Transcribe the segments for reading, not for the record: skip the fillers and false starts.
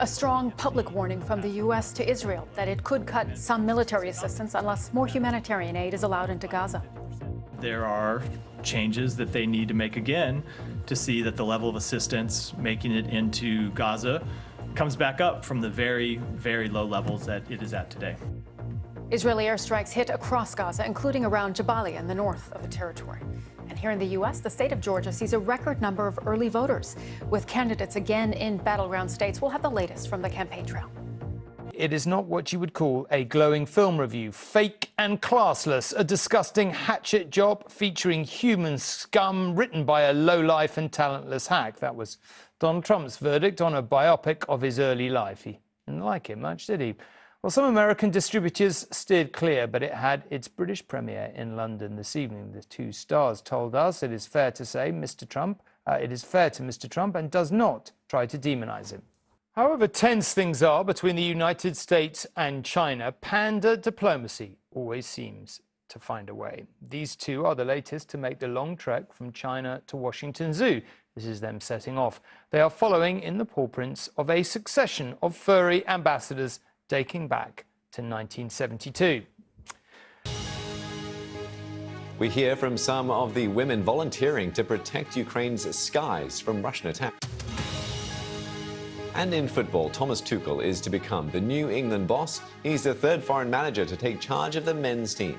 A strong public warning from the U.S. to Israel that it could cut some military assistance unless more humanitarian aid is allowed into Gaza. There are changes that they need to make again to see that the level of assistance making it into Gaza comes back up from the very, very low levels that it is at today. Israeli airstrikes hit across Gaza, including around Jabalia in the north of the territory. And here in the U.S., the state of Georgia sees a record number of early voters. With candidates again in battleground states, we'll have the latest from the campaign trail. It is not what you would call a glowing film review. Fake and classless, a disgusting hatchet job featuring human scum written by a lowlife and talentless hack. That was Donald Trump's verdict on a biopic of his early life. He didn't like it much, did he? Well, some American distributors steered clear, but it had its British premiere in London this evening. The two stars told us it is fair to say it is fair to Mr. Trump and does not try to demonize him. However tense things are between the United States and China, panda diplomacy always seems to find a way. These two are the latest to make the long trek from China to Washington Zoo. This is them setting off. They are following in the paw prints of a succession of furry ambassadors dating back to 1972. We hear from some of the women volunteering to protect Ukraine's skies from Russian attack. And in football, Thomas Tuchel is to become the new England boss. He's the third foreign manager to take charge of the men's team.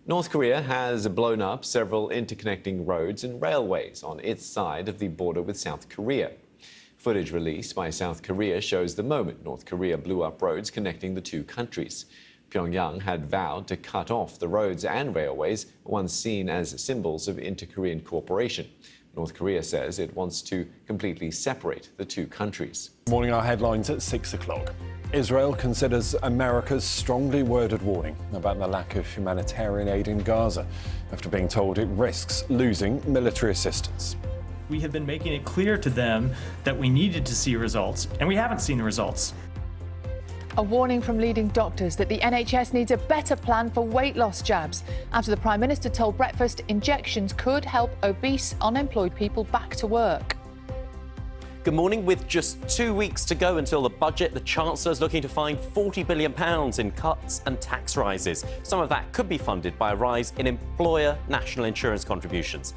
North Korea has blown up several interconnecting roads and railways on its side of the border with South Korea. Footage released by South Korea shows the moment North Korea blew up roads connecting the two countries. Pyongyang had vowed to cut off the roads and railways, once seen as symbols of inter-Korean cooperation. North Korea says it wants to completely separate the two countries. Morning, our headlines at 6 o'clock. Israel considers America's strongly worded warning about the lack of humanitarian aid in Gaza after being told it risks losing military assistance. We have been making it clear to them that we needed to see results, and we haven't seen the results. A warning from leading doctors that the NHS needs a better plan for weight loss jabs after the Prime Minister told Breakfast injections could help obese, unemployed people back to work. Good morning. With just 2 weeks to go until the budget, the Chancellor is looking to find £40 billion in cuts and tax rises. Some of that could be funded by a rise in employer national insurance contributions.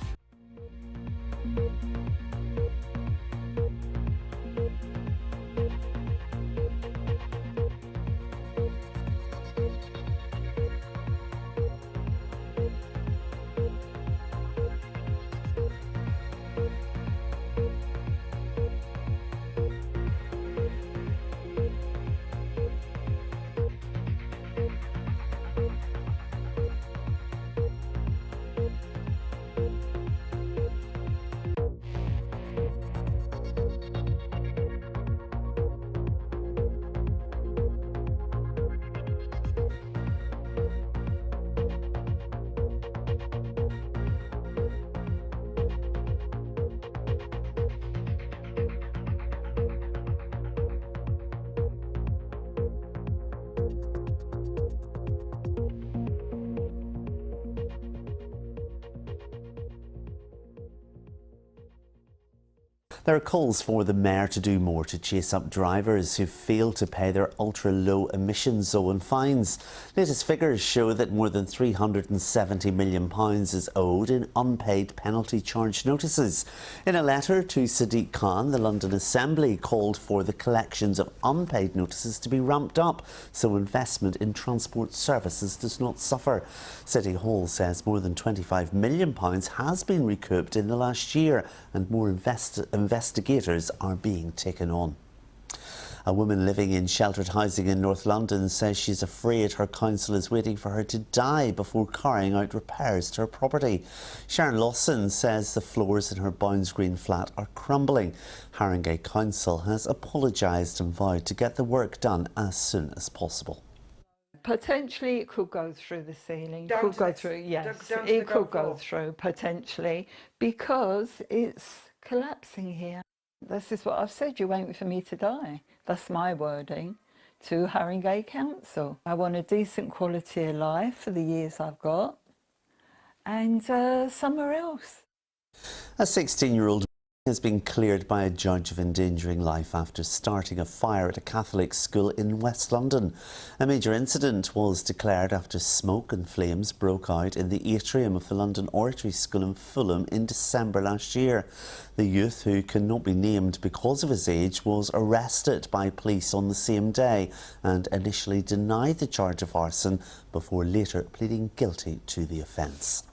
There are calls for the Mayor to do more to chase up drivers who fail to pay their ultra-low emission zone fines. Latest figures show that more than £370 million is owed in unpaid penalty charge notices. In a letter to Sadiq Khan, the London Assembly called for the collections of unpaid notices to be ramped up so investment in transport services does not suffer. City Hall says more than £25 million has been recouped in the last year and more investigators are being taken on. A woman living in sheltered housing in North London says she's afraid her council is waiting for her to die before carrying out repairs to her property. Sharon Lawson says the floors in her Bounds Green flat are crumbling. Haringey Council has apologised and vowed to get the work done as soon as possible. Potentially it could go through the ceiling, could go through, yes, it could go through potentially because it's collapsing here. This is what I've said, you're waiting for me to die. That's my wording to Haringey Council. I want a decent quality of life for the years I've got and somewhere else. A 16-year-old Has been cleared by a judge of endangering life after starting a fire at a Catholic school in West London. A major incident was declared after smoke and flames broke out in the atrium of the London Oratory School in Fulham in December last year. The youth, who cannot be named because of his age, was arrested by police on the same day and initially denied the charge of arson before later pleading guilty to the offence.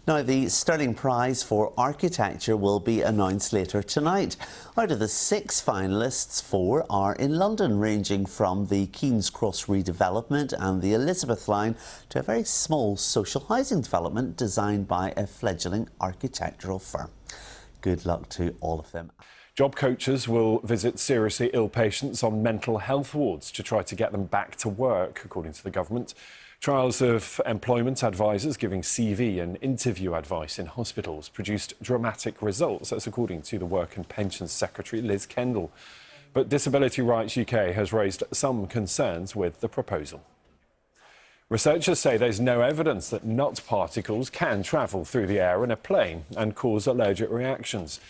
Now, the Sterling Prize for Architecture will be announced later tonight. Out of the 6 finalists, 4 are in London, ranging from the Keen's Cross redevelopment and the Elizabeth line to a very small social housing development designed by a fledgling architectural firm. Good luck to all of them. Job coaches will visit seriously ill patients on mental health wards to try to get them back to work, according to the government. Trials of employment advisors giving CV and interview advice in hospitals produced dramatic results. That's according to the Work and Pensions Secretary, Liz Kendall. But Disability Rights UK has raised some concerns with the proposal. Researchers say there's no evidence that nut particles can travel through the air in a plane and cause allergic reactions.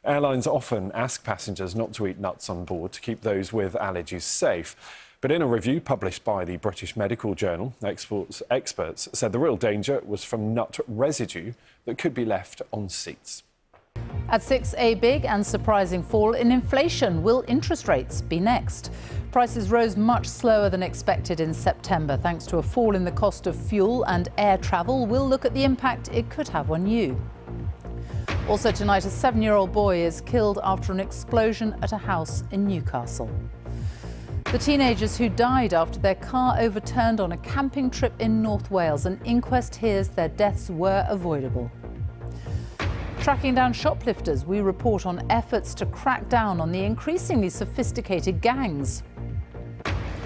Airlines often ask passengers not to eat nuts on board to keep those with allergies safe. But in a review published by the British Medical Journal, experts said the real danger was from nut residue that could be left on seats. At 6, a big and surprising fall in inflation. Will interest rates be next? Prices rose much slower than expected in September thanks to a fall in the cost of fuel and air travel. We'll look at the impact it could have on you. Also tonight, a 7-year-old boy is killed after an explosion at a house in Newcastle. The teenagers who died after their car overturned on a camping trip in North Wales. An inquest hears their deaths were avoidable. Tracking down shoplifters, we report on efforts to crack down on the increasingly sophisticated gangs.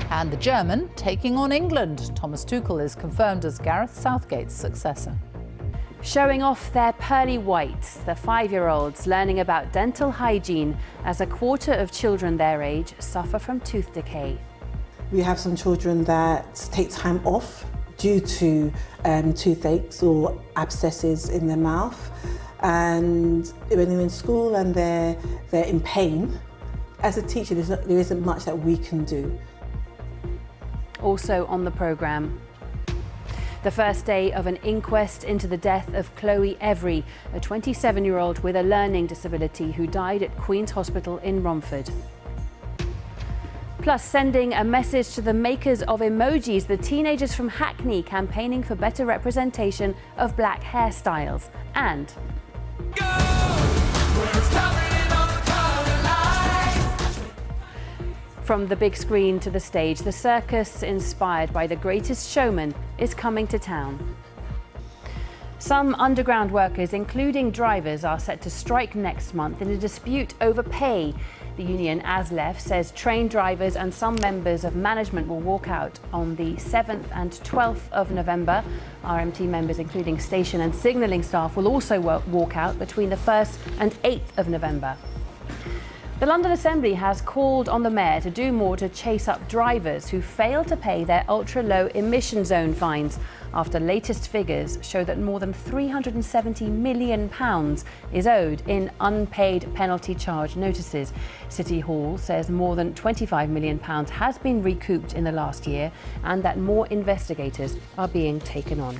And the German taking on England. Thomas Tuchel is confirmed as Gareth Southgate's successor. Showing off their pearly whites, the 5-year-olds learning about dental hygiene as a quarter of children their age suffer from tooth decay. We have some children that take time off due to toothaches or abscesses in their mouth, and when they're in school and they're in pain, as a teacher there isn't much that we can do. Also on the programme, the first day of an inquest into the death of Chloe Every, a 27-year-old with a learning disability who died at Queen's Hospital in Romford. Plus, sending a message to the makers of emojis, the teenagers from Hackney campaigning for better representation of black hairstyles. And from the big screen to the stage, the circus inspired by The Greatest Showman is coming to town. Some underground workers, including drivers, are set to strike next month in a dispute over pay. The union ASLEF says train drivers and some members of management will walk out on the 7th and 12th of November. RMT members, including station and signalling staff, will also walk out between the 1st and 8th of November. The London Assembly has called on the Mayor to do more to chase up drivers who fail to pay their ultra-low emission zone fines after latest figures show that more than £370 million is owed in unpaid penalty charge notices. City Hall says more than £25 million has been recouped in the last year and that more investigators are being taken on.